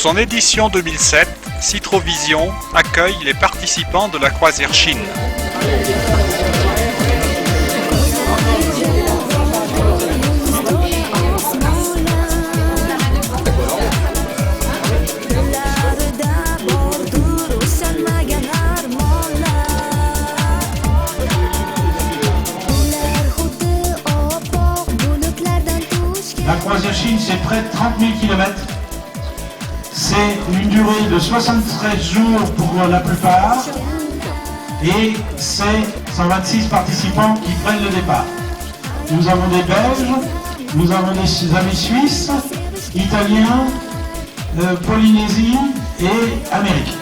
Pour son édition 2007, Citrovision accueille les participants de la croisière Chine. La croisière Chine, c'est près de 30 000 km. C'est une durée de 73 jours pour la plupart. Et c'est 126 participants qui prennent le départ. Nous avons des Belges, nous avons des amis suisses, italiens, Polynésie et Amérique.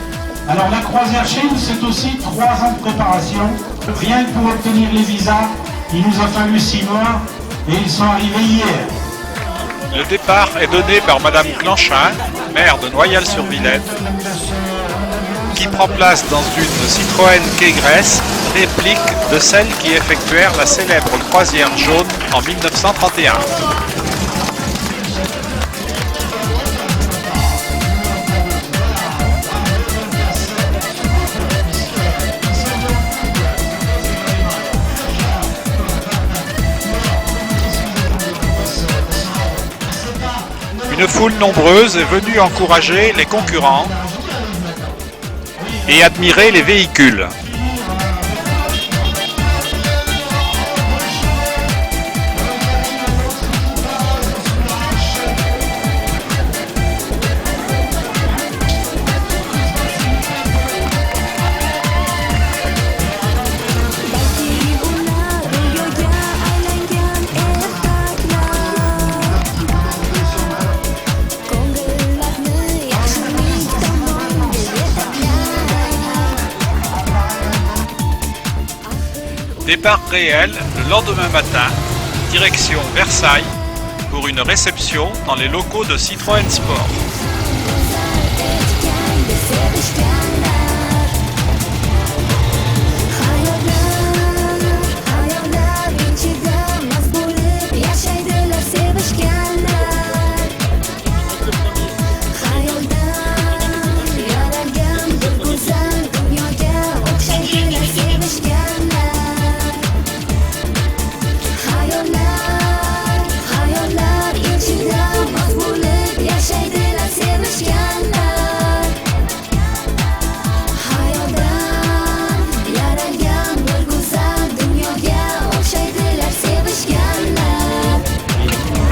Alors la croisière Chine, c'est aussi 3 ans de préparation. Rien que pour obtenir les visas, il nous a fallu 6 mois et ils sont arrivés hier. Le départ est donné par Madame Clanchin, maire de Noyal-sur-Vilaine, qui prend place dans une Citroën K-Gress, réplique de celles qui effectuèrent la célèbre croisière jaune en 1931. Une foule nombreuse est venue encourager les concurrents et admirer les véhicules. Départ réel le lendemain matin, direction Versailles, pour une réception dans les locaux de Citroën Sport.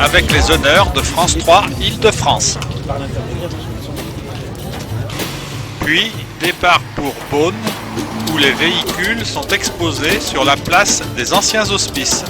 Avec les honneurs de France 3 Île-de-France. Puis, départ pour Beaune, où les véhicules sont exposés sur la place des anciens hospices.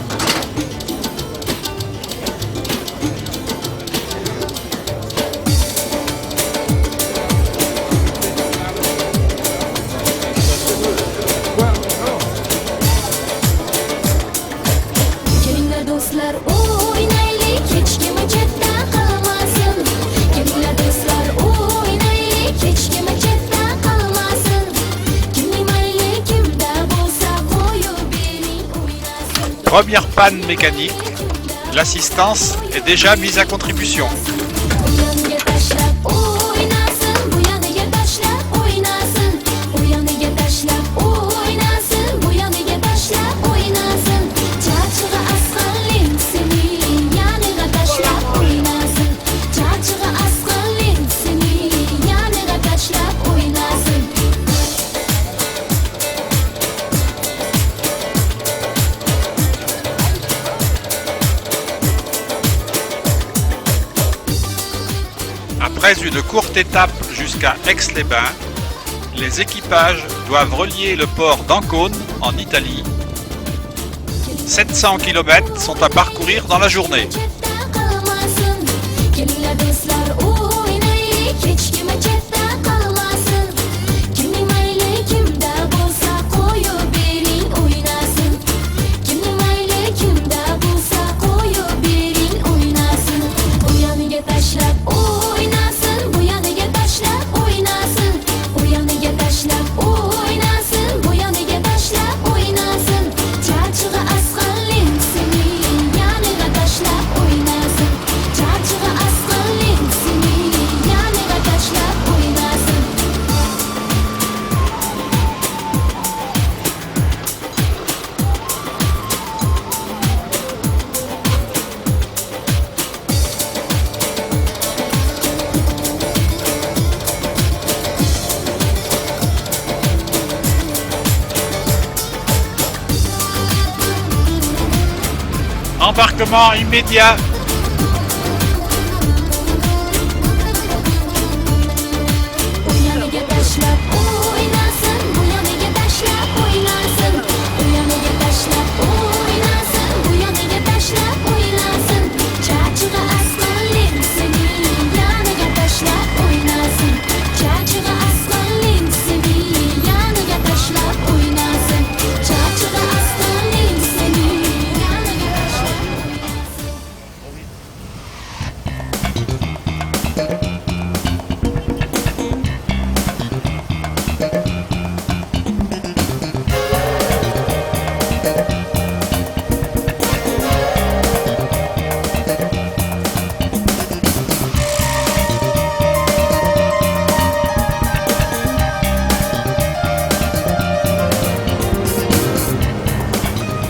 Première panne mécanique, l'assistance est déjà mise à contribution. Après une courte étape jusqu'à Aix-les-Bains, les équipages doivent relier le port d'Ancône en Italie. 700 km sont à parcourir dans la journée. Embarquement immédiat.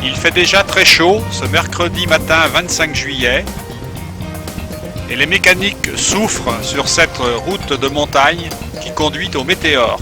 Il fait déjà très chaud ce mercredi matin 25 juillet et les mécaniques souffrent sur cette route de montagne qui conduit au Météore.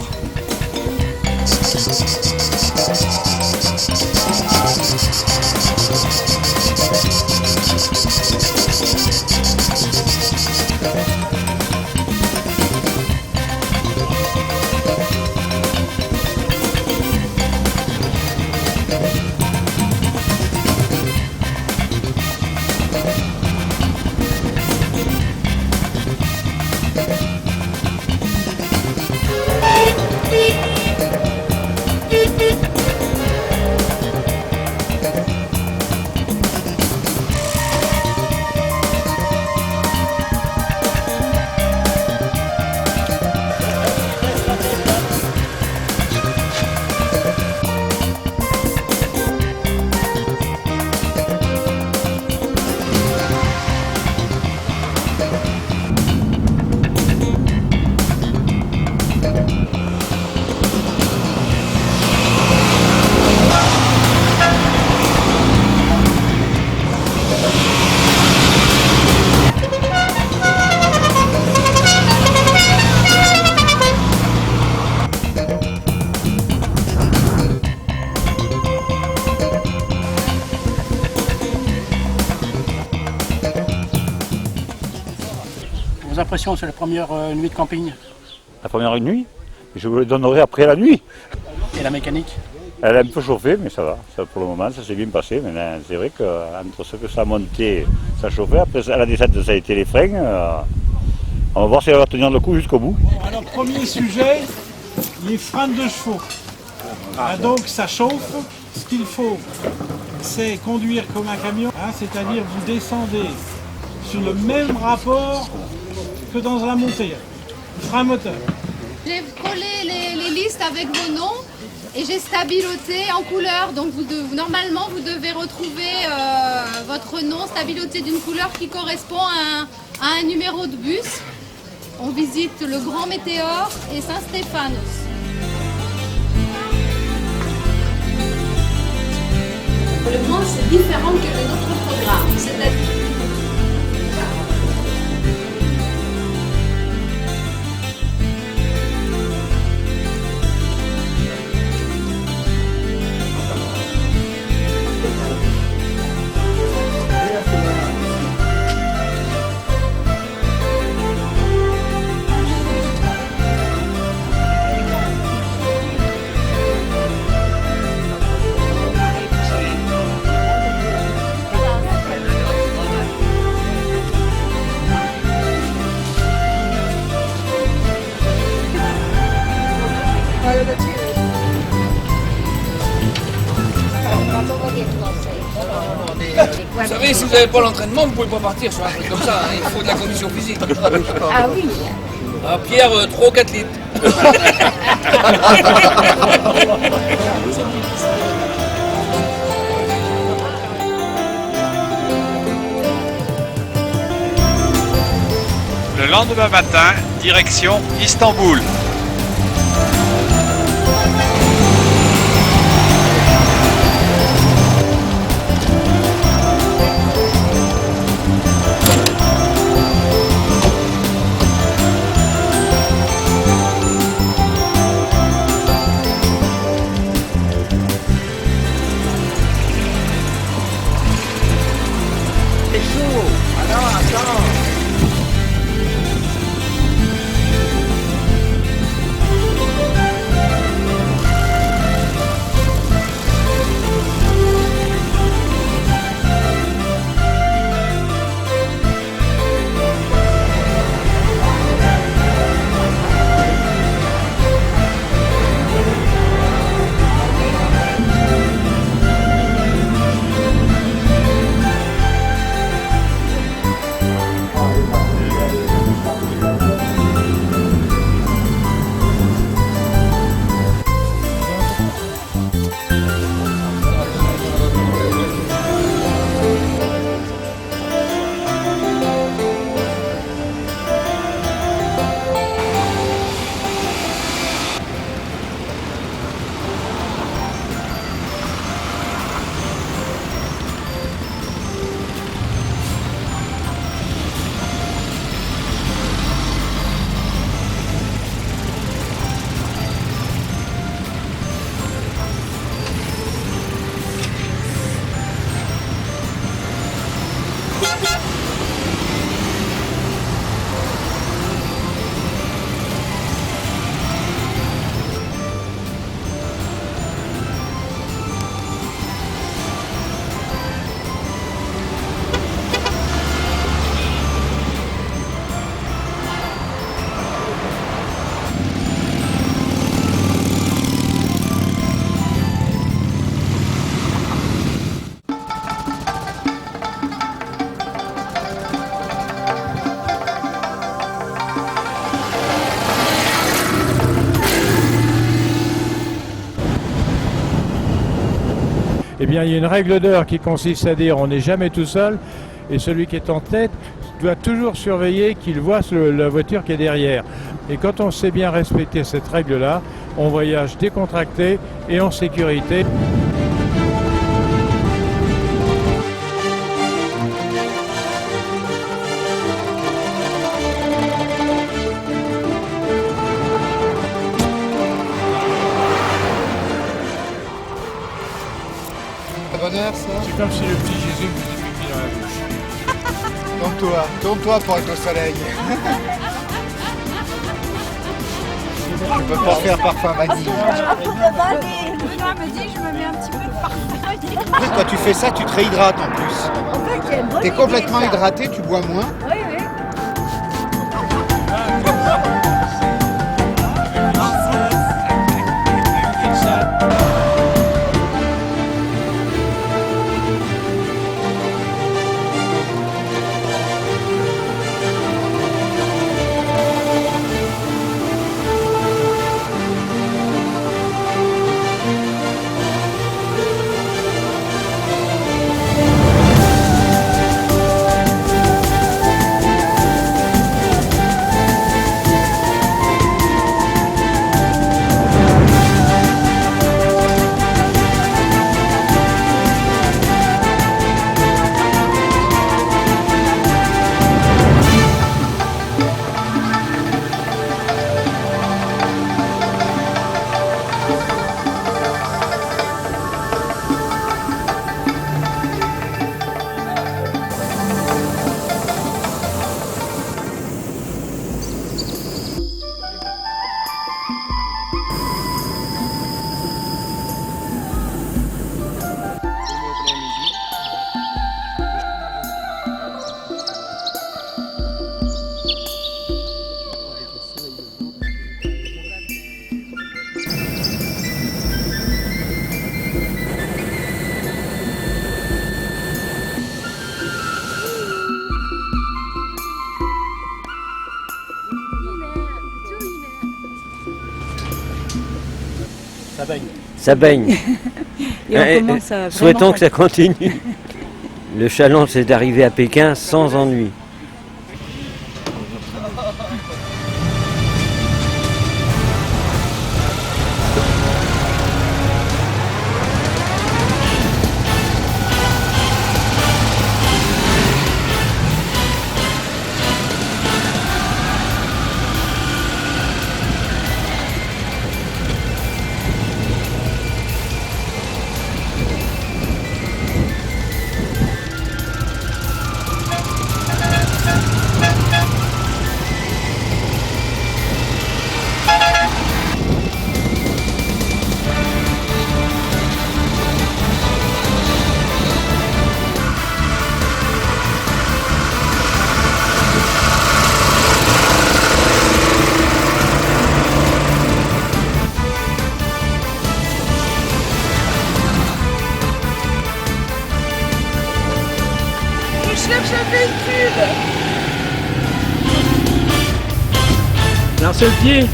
Vos impressions sur la première nuit de camping La première nuit, je vous le donnerai après la nuit. et la mécanique? Elle a un peu chauffé, mais ça va. Ça, pour le moment, ça s'est bien passé. Maintenant, c'est vrai qu'entre ce que ça a monté, ça a chauffé. Après, à la descente, ça a été les freins. On va voir si elle va tenir le coup jusqu'au bout. Alors, premier sujet, les freins de chevaux. Donc, ça chauffe. Ce qu'il faut, c'est conduire comme un camion, c'est-à-dire vous descendez sur le même rapport que dans la montée. Frein moteur. J'ai collé les listes avec vos noms et j'ai stabiloté en couleur. Donc normalement, vous devez retrouver votre nom stabiloté d'une couleur qui correspond à un numéro de bus. On visite le Grand Météore et Saint-Stéphane aussi. Le monde, c'est différent que de notre programme. Vous savez, si vous n'avez pas l'entraînement, vous ne pouvez pas partir sur un truc comme ça, hein. Il faut de la condition physique. Ah oui. Alors Pierre, 3 ou 4 litres. Le lendemain matin, direction Istanbul. eh bien il y a une règle d'or qui consiste à dire on n'est jamais tout seul et celui qui est en tête doit toujours surveiller qu'il voit la voiture qui est derrière. Et quand on sait bien respecter cette règle-là, on voyage décontracté et en sécurité. Bonheur, ça. C'est comme si le petit Jésus vous avait mis dans la bouche. Tourne-toi pour être au soleil. Je peux pas faire parfum vanille. Benoît me dit je me mets un petit peu de parfum. En plus, quand tu fais ça, tu te réhydrates en plus. T'es complètement hydraté, tu bois moins. Oui, oui. Ça baigne. Ça baigne. Et on commence à Souhaitons vraiment que ça continue. Le challenge, c'est d'arriver à Pékin sans ennui. D'un seul pied.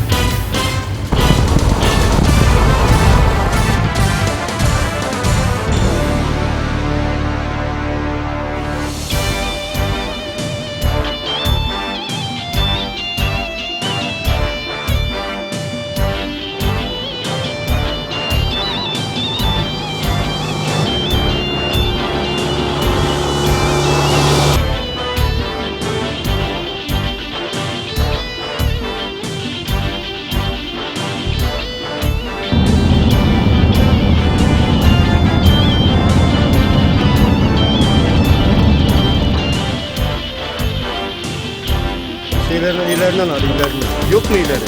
İleriden al, ileriden. Yok mu ileri?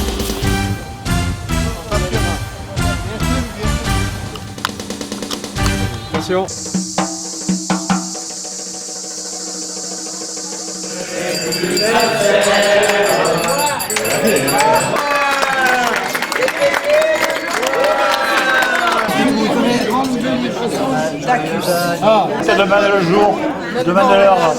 Attention. C'est demain le jour, demain l'heure.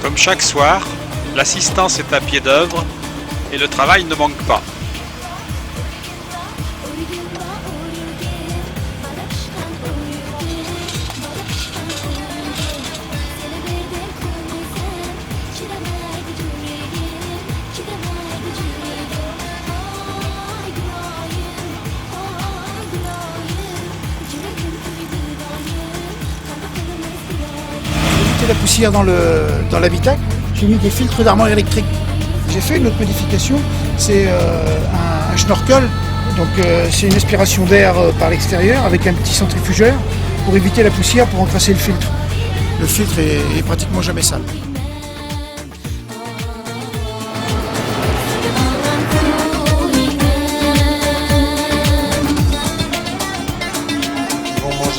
Comme chaque soir, l'assistance est à pied d'œuvre et le travail ne manque pas. poussière dans l'habitacle, j'ai mis des filtres d'armoire électrique. J'ai fait une autre modification, c'est un schnorkel, donc c'est une aspiration d'air par l'extérieur avec un petit centrifugeur pour éviter la poussière, pour encrasser le filtre. Le filtre est pratiquement jamais sale.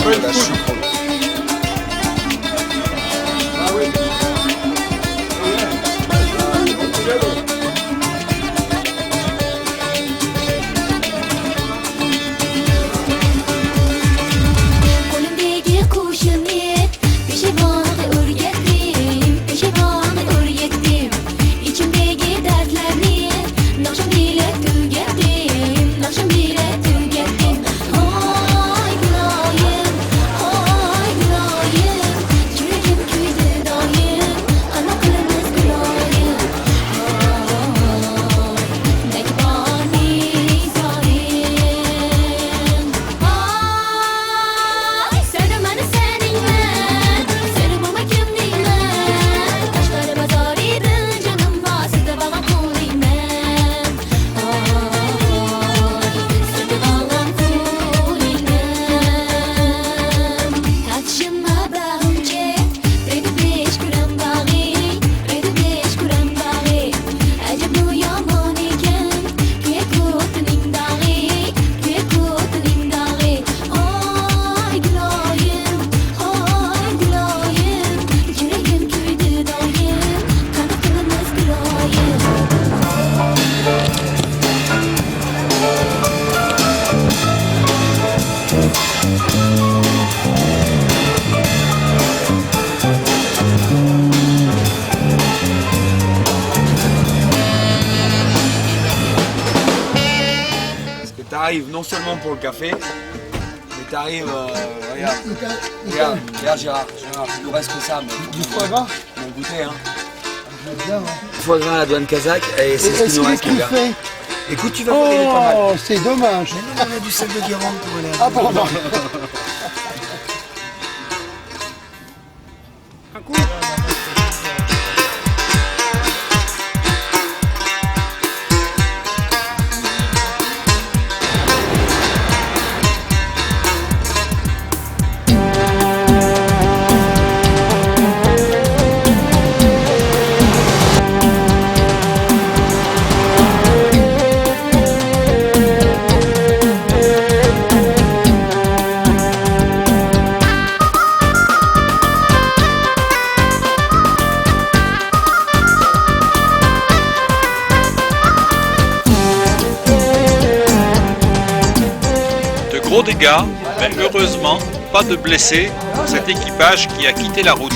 La choucroute. T'arrives non seulement pour le café, mais t'arrives, regarde Gérard, il nous reste que ça, mais Du foie gras. on goûter, hein. Bien, Foie gras à la douane kazakh, et c'est ce qui nous reste, les gars. Écoute, tu vas voir, il est pas mal. Oh, c'est dommage. Mais nous, on a du sel de Guérande pour aller à Ah pardon. Gros dégâts, mais heureusement, pas de blessés pour cet équipage qui a quitté la route.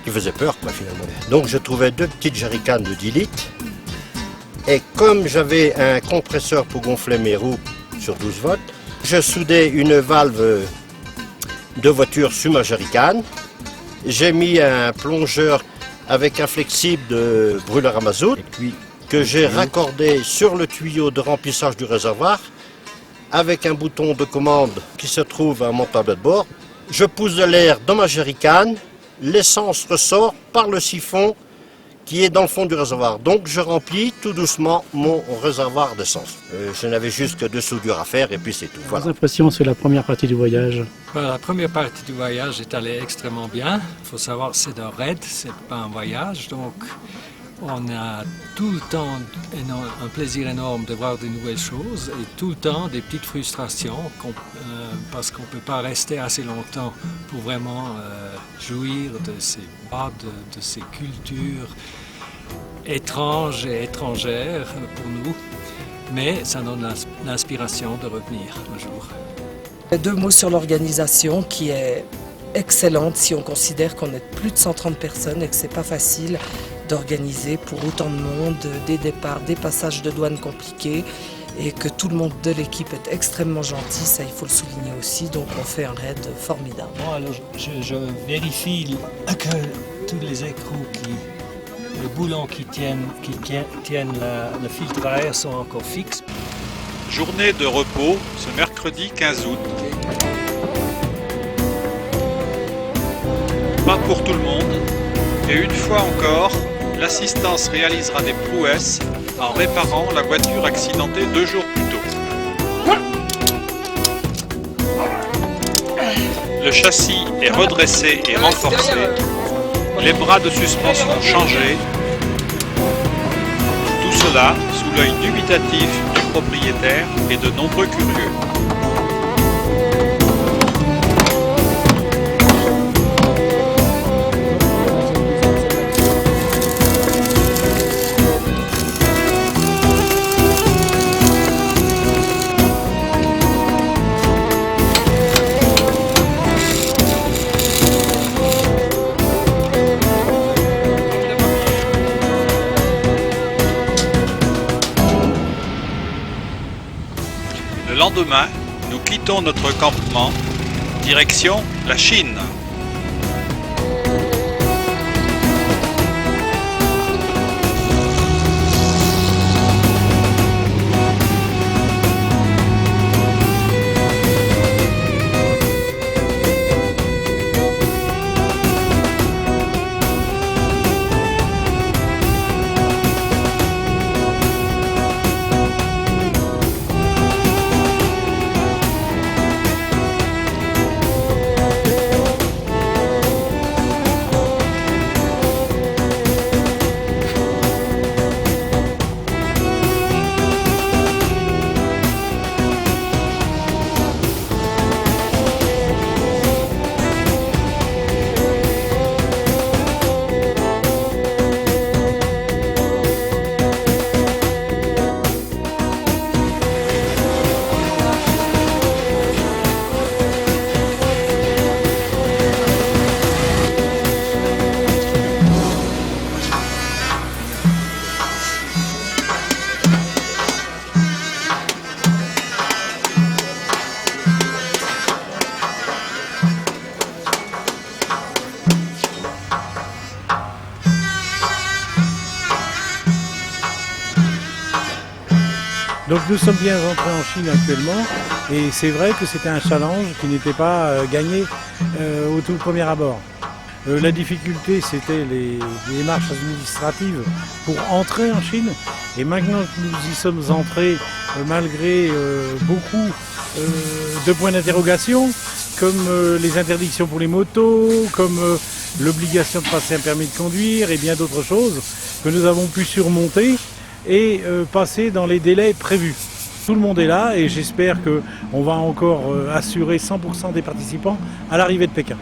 qui faisait peur, quoi, finalement. Donc je trouvais 2 petites jerrycans de 10 litres. Et comme j'avais un compresseur pour gonfler mes roues sur 12 volts, je soudais une valve de voiture sur ma jerrycan. J'ai mis un plongeur avec un flexible de brûleur à mazout que j'ai raccordé sur le tuyau de remplissage du réservoir avec un bouton de commande qui se trouve à mon tableau de bord. Je pousse de l'air dans ma jerrycan, l'essence ressort par le siphon qui est dans le fond du réservoir. Donc je remplis tout doucement mon réservoir d'essence. Je n'avais juste que 2 soudures à faire et puis c'est tout. Voilà. Vos impressions sur la première partie du voyage? La première partie du voyage est allée extrêmement bien. Il faut savoir que c'est un raid, c'est pas un voyage. Donc on a tout le temps un plaisir énorme de voir de nouvelles choses et tout le temps des petites frustrations parce qu'on ne peut pas rester assez longtemps pour vraiment jouir de ces de ces cultures étranges et étrangères pour nous. Mais ça donne l'inspiration de revenir un jour. 2 mots sur l'organisation qui est excellente si on considère qu'on est plus de 130 personnes et que c'est pas facile d'organiser pour autant de monde, des départs, des passages de douane compliqués et que tout le monde de l'équipe est extrêmement gentil, ça il faut le souligner aussi, donc on fait un raid formidable. Bon, alors je vérifie que tous les écrous, les boulons qui tiennent le filtre à air sont encore fixes. Journée de repos ce mercredi 15 août. Pas pour tout le monde, et une fois encore, l'assistance réalisera des prouesses en réparant la voiture accidentée 2 jours plus tôt. Le châssis est redressé et renforcé, les bras de suspension changés, tout cela sous l'œil dubitatif du propriétaire et de nombreux curieux. Le lendemain, nous quittons notre campement, direction la Chine. Donc nous sommes bien rentrés en Chine actuellement et c'est vrai que c'était un challenge qui n'était pas gagné au tout premier abord. La difficulté c'était les démarches administratives pour entrer en Chine et maintenant que nous y sommes entrés malgré beaucoup de points d'interrogation comme les interdictions pour les motos, comme l'obligation de passer un permis de conduire et bien d'autres choses que nous avons pu surmonter et passer dans les délais prévus. Tout le monde est là et j'espère qu'on va encore assurer 100% des participants à l'arrivée de Pékin.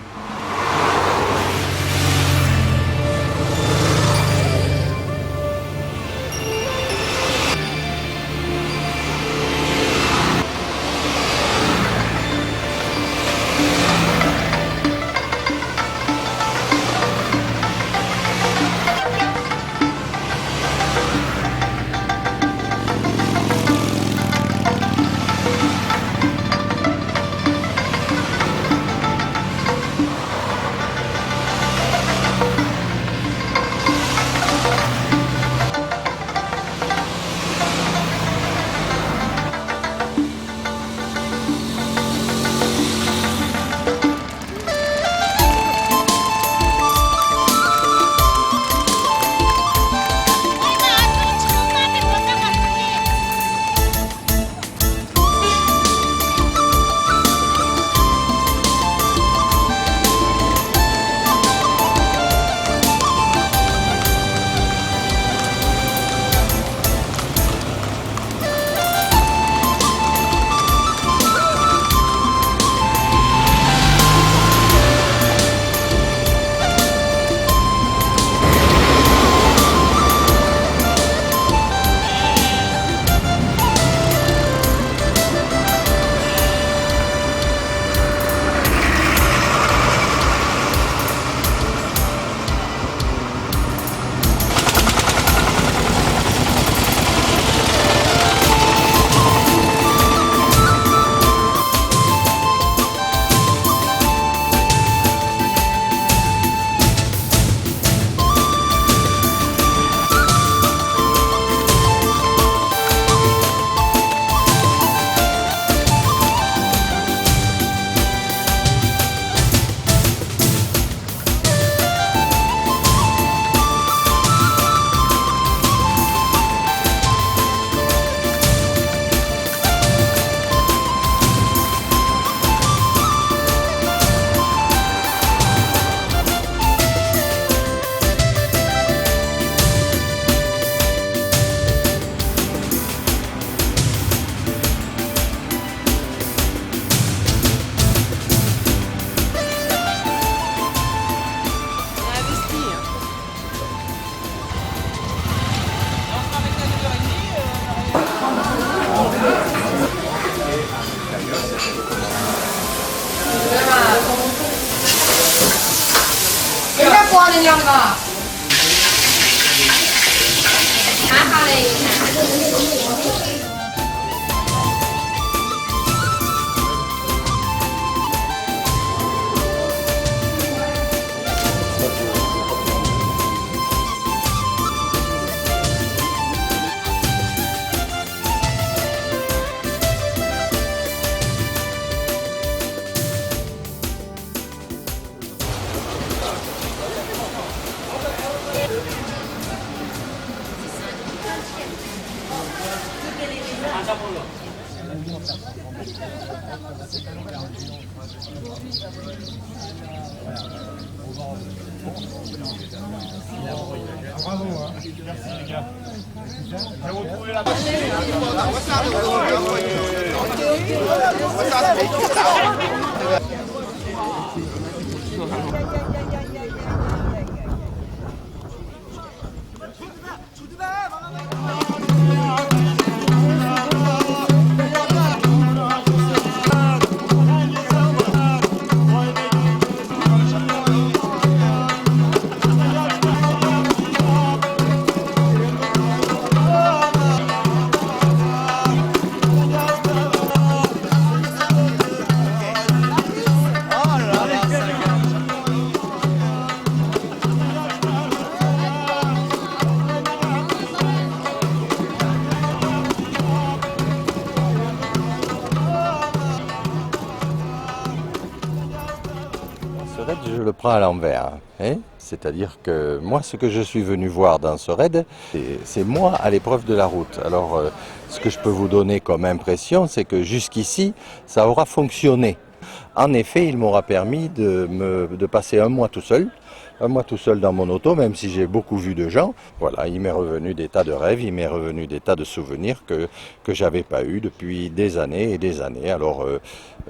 Bravo, hein. Merci les gars. J'ai retrouvé la Je le prends à l'envers, hein. C'est-à-dire que moi, ce que je suis venu voir dans ce raid, c'est moi à l'épreuve de la route. Alors, ce que je peux vous donner comme impression, c'est que jusqu'ici, ça aura fonctionné. En effet, il m'aura permis de passer un mois tout seul dans mon auto, même si j'ai beaucoup vu de gens. Voilà, il m'est revenu des tas de rêves, il m'est revenu des tas de souvenirs que j'avais pas eu depuis des années et des années. Alors,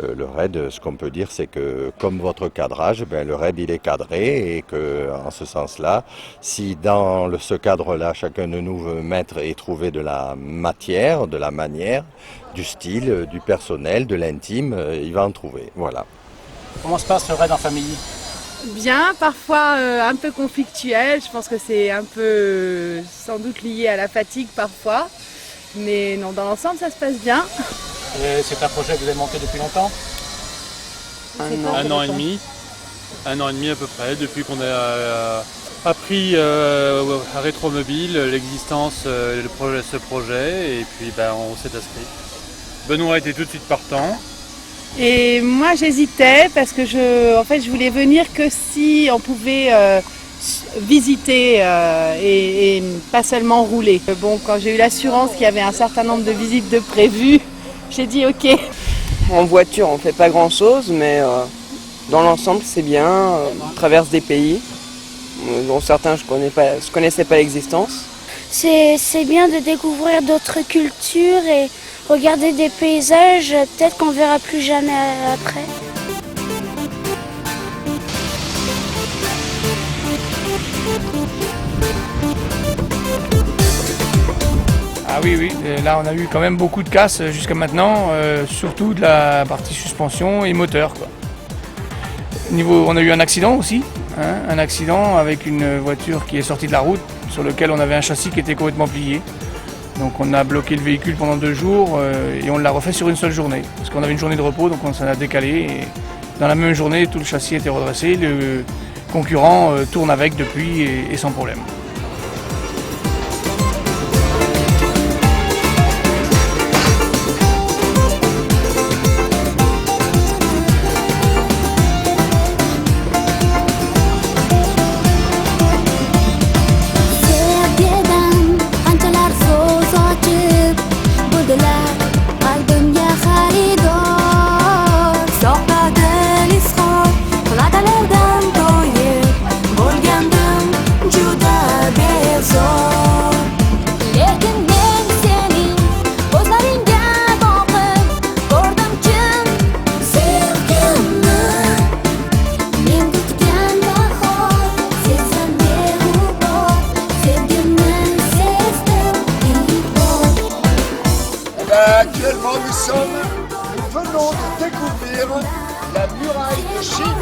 le raid, ce qu'on peut dire, c'est que comme votre cadrage, le raid il est cadré et que, en ce sens-là, si dans ce cadre-là, chacun de nous veut mettre et trouver de la matière, de la manière, du style, du personnel, de l'intime, il va en trouver. Voilà. Comment se passe le raid en famille? Bien, parfois un peu conflictuel. Je pense que c'est un peu sans doute lié à la fatigue parfois. Mais non, dans l'ensemble, ça se passe bien. Et c'est un projet que vous avez monté depuis longtemps? Un an et demi. Un an et demi à peu près, depuis qu'on a appris à Rétromobile l'existence de ce projet. Et puis on s'est inscrit. Benoît était tout de suite partant. Et moi j'hésitais parce que je voulais venir que si on pouvait visiter et pas seulement rouler. Bon, quand j'ai eu l'assurance qu'il y avait un certain nombre de visites de prévues, j'ai dit ok. En voiture on fait pas grand chose, mais dans l'ensemble c'est bien, on traverse des pays dont certains je connaissais pas l'existence. C'est bien de découvrir d'autres cultures et regarder des paysages, peut-être qu'on verra plus jamais après. Ah oui, là on a eu quand même beaucoup de casses jusqu'à maintenant, surtout de la partie suspension et moteur, quoi. On a eu un accident aussi, un accident avec une voiture qui est sortie de la route, sur lequel on avait un châssis qui était complètement plié. Donc on a bloqué le véhicule pendant 2 jours et on l'a refait sur une seule journée. Parce qu'on avait une journée de repos, donc on s'en a décalé. Et dans la même journée, tout le châssis était redressé. Le concurrent tourne avec depuis et sans problème. Actuellement, nous venons de découvrir la muraille de Chine.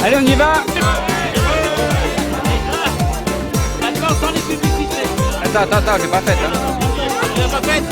Allez, on y va. Attends, j'ai pas fait. Tu l'as pas fait?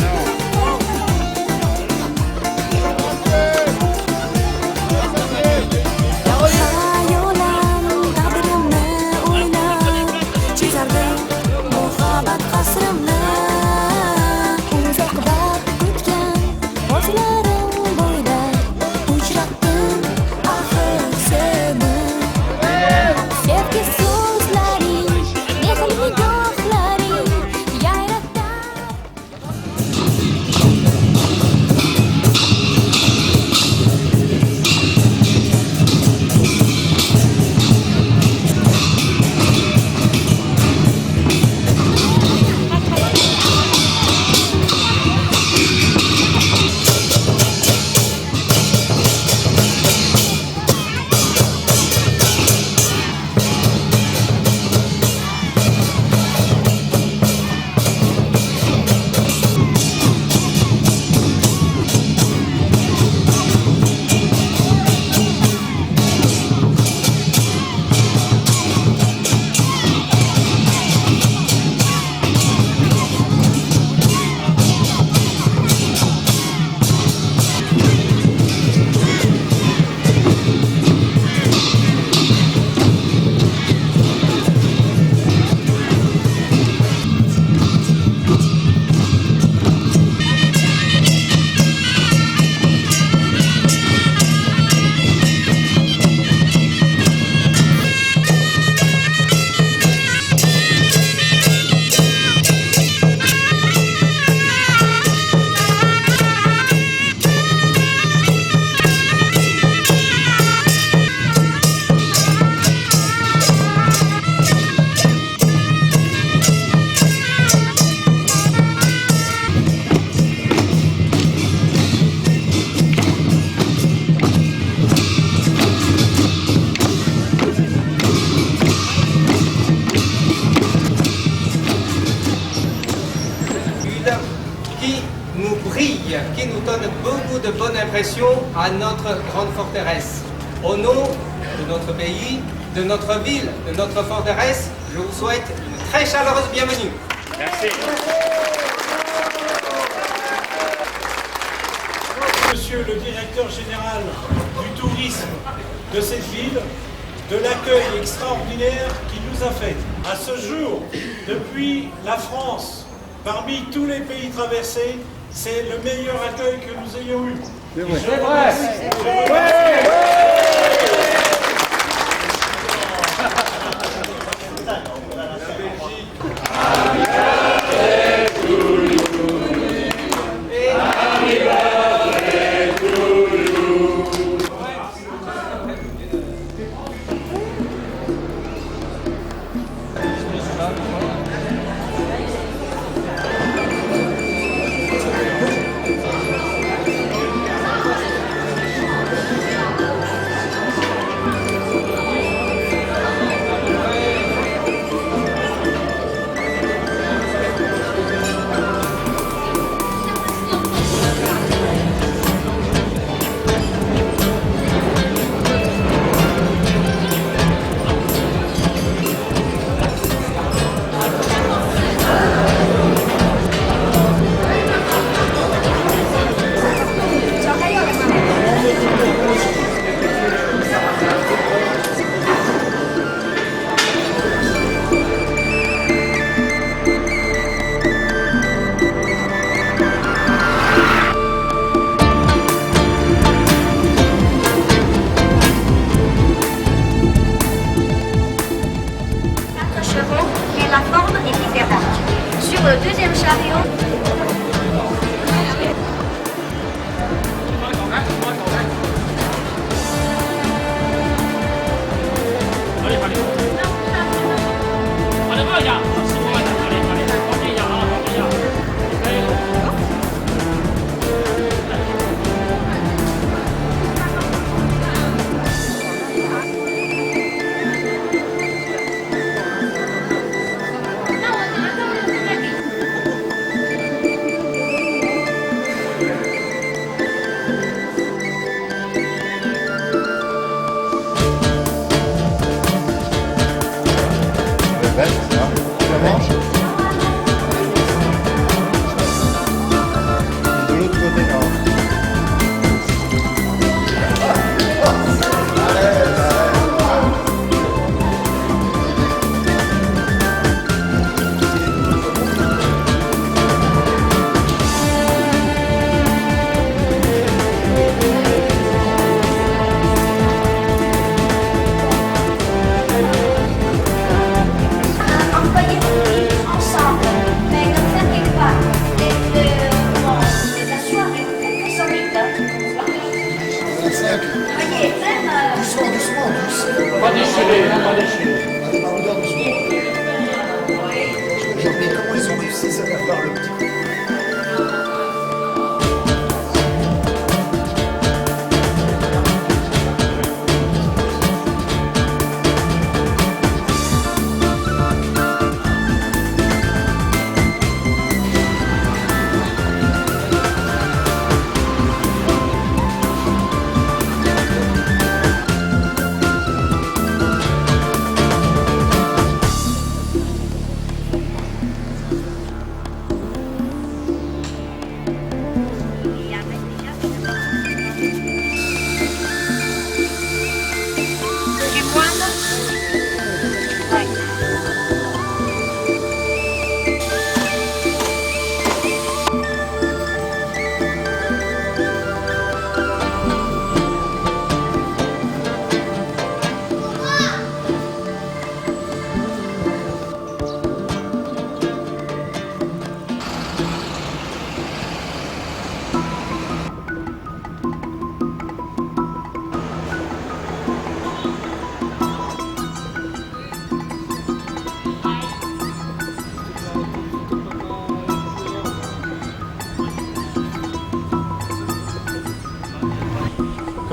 qui nous donne beaucoup de bonnes impressions à notre grande forteresse. Au nom de notre pays, de notre ville, de notre forteresse, je vous souhaite une très chaleureuse bienvenue. Merci. Monsieur le directeur général du tourisme de cette ville, de l'accueil extraordinaire qu'il nous a fait. À ce jour, depuis la France, parmi tous les pays traversés, c'est le meilleur accueil que nous ayons eu. C'est vrai. C'est vrai.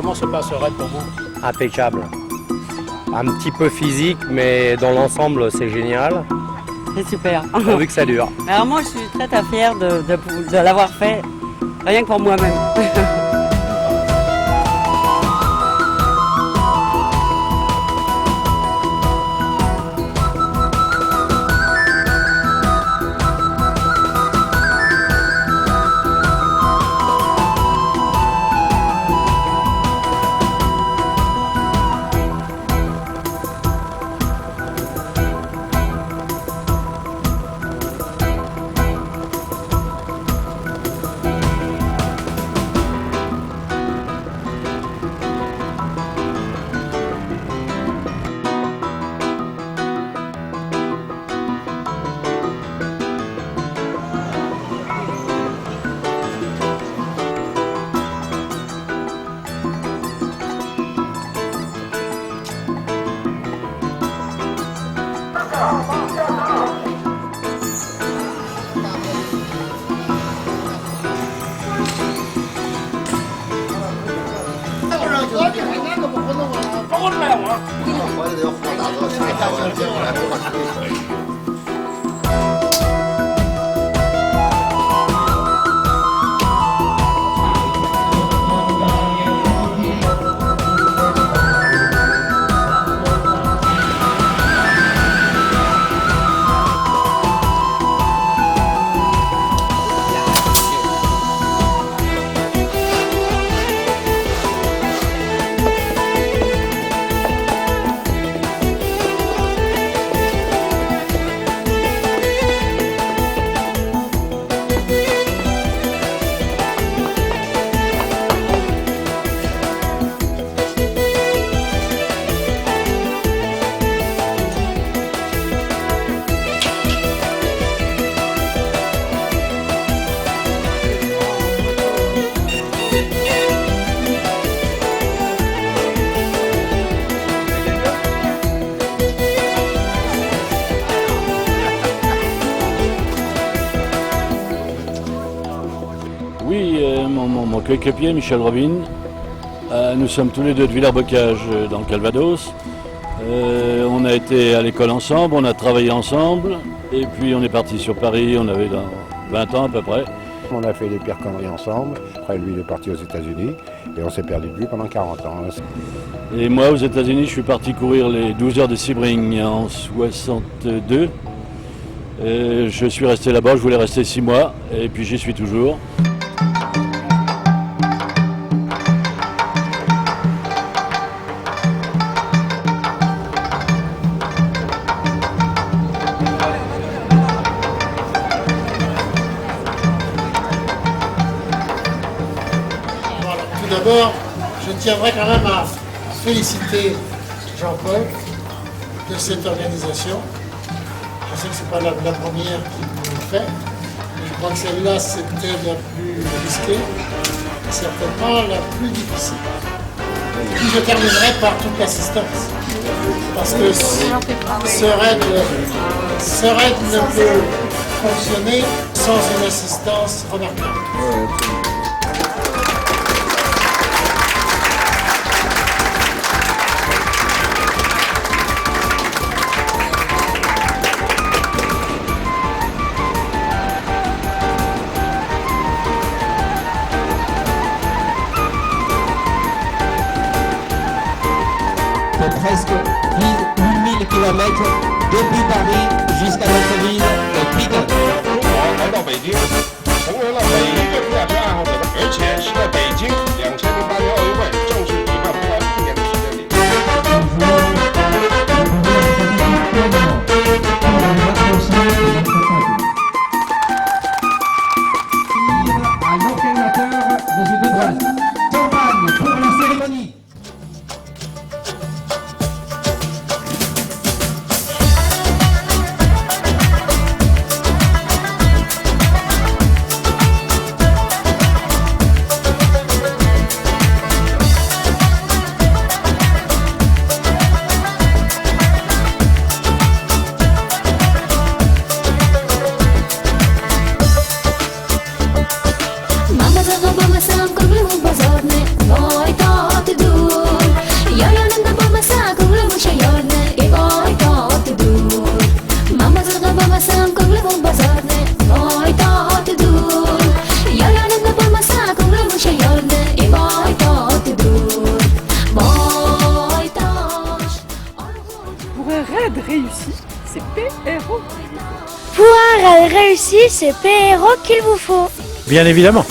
Comment se passe le raid pour vous? Impeccable. Un petit peu physique, mais dans l'ensemble, c'est génial. C'est super. Pourvu que ça dure. Alors moi, je suis très très fière de l'avoir fait, rien que pour moi-même. Oui, mon coéquipier Michel Robin. Nous sommes tous les deux de Villers-Bocage dans le Calvados. On a été à l'école ensemble, on a travaillé ensemble et puis on est parti sur Paris, on avait 20 ans à peu près. On a fait des pires conneries ensemble, après lui il est parti aux États-Unis et on s'est perdu de vue pendant 40 ans. Et moi aux États-Unis je suis parti courir les 12 heures de Sebring en 62. Je suis resté là-bas, je voulais rester 6 mois et puis j'y suis toujours. Tout d'abord, je tiendrai quand même à féliciter Jean-Paul de cette organisation. Je sais que ce n'est pas la première qu'il le fait, mais je crois que celle-là, c'était la plus risquée, et certainement la plus difficile. Puis je terminerai par toute l'assistance, parce que ce raid ne peut fonctionner sans une assistance remarquable. Presque 8000 km depuis Paris jusqu'à notre ville de Pigon. 来到北京，成为了每一个亚洲爱好者的，而且是在北京2008年奥运会正式举办不到1年的时间里。À l'organisateur de ce débat, campagne pour la cérémonie. Mama, ici, c'est PRO qu'il vous faut. Bien évidemment.